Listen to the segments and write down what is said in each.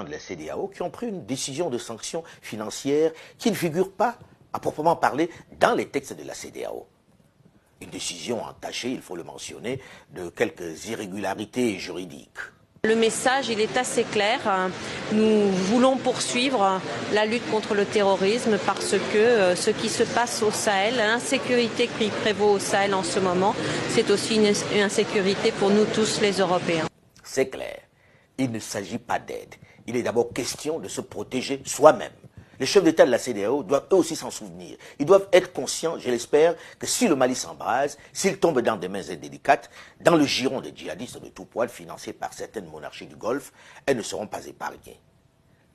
de la CEDEAO qui ont pris une décision de sanction financière qui ne figure pas, à proprement parler, dans les textes de la CEDEAO. Une décision entachée, il faut le mentionner, de quelques irrégularités juridiques. Le message, il est assez clair. Nous voulons poursuivre la lutte contre le terrorisme parce que ce qui se passe au Sahel, l'insécurité qui prévaut au Sahel en ce moment, c'est aussi une insécurité pour nous tous les Européens. C'est clair. Il ne s'agit pas d'aide. Il est d'abord question de se protéger soi-même. Les chefs d'État de la CEDEAO doivent eux aussi s'en souvenir. Ils doivent être conscients, je l'espère, que si le Mali s'embrase, s'il tombe dans des mains indélicates, dans le giron des djihadistes de tout poil financés par certaines monarchies du Golfe, elles ne seront pas épargnées.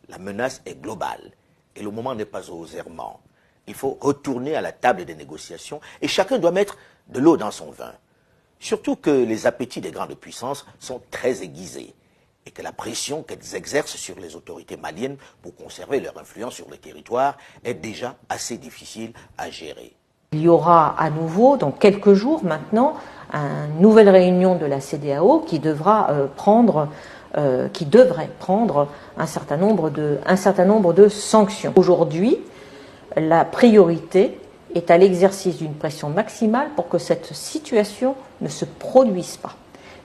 La menace est globale et le moment n'est pas aux errements. Il faut retourner à la table des négociations et chacun doit mettre de l'eau dans son vin. Surtout que les appétits des grandes puissances sont très aiguisés et que la pression qu'elles exercent sur les autorités maliennes pour conserver leur influence sur le territoire est déjà assez difficile à gérer. Il y aura à nouveau, dans quelques jours maintenant, une nouvelle réunion de la CEDEAO qui devrait prendre un certain nombre de sanctions. Aujourd'hui, la priorité est à l'exercice d'une pression maximale pour que cette situation ne se produise pas.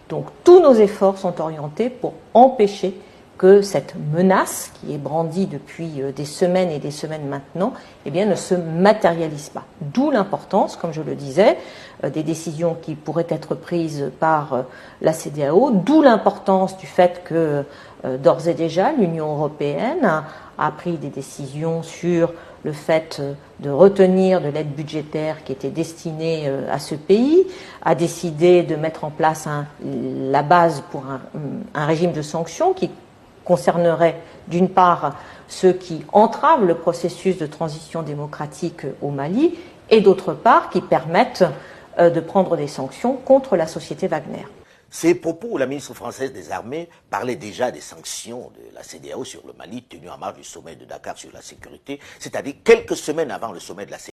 Donc tous nos efforts sont orientés pour empêcher que cette menace, qui est brandie depuis des semaines et des semaines maintenant, ne se matérialise pas. D'où l'importance, comme je le disais, des décisions qui pourraient être prises par la CEDEAO, d'où l'importance du fait que d'ores et déjà l'Union européenne a pris des décisions sur le fait de retenir de l'aide budgétaire qui était destinée à ce pays, a décidé de mettre en place la base pour un régime de sanctions qui concernerait d'une part ceux qui entravent le processus de transition démocratique au Mali et d'autre part qui permettent de prendre des sanctions contre la société Wagner. Ces propos, la ministre française des Armées parlait déjà des sanctions de la CEDEAO sur le Mali tenues en marge du sommet de Dakar sur la sécurité, c'est-à-dire quelques semaines avant le sommet de la CEDEAO.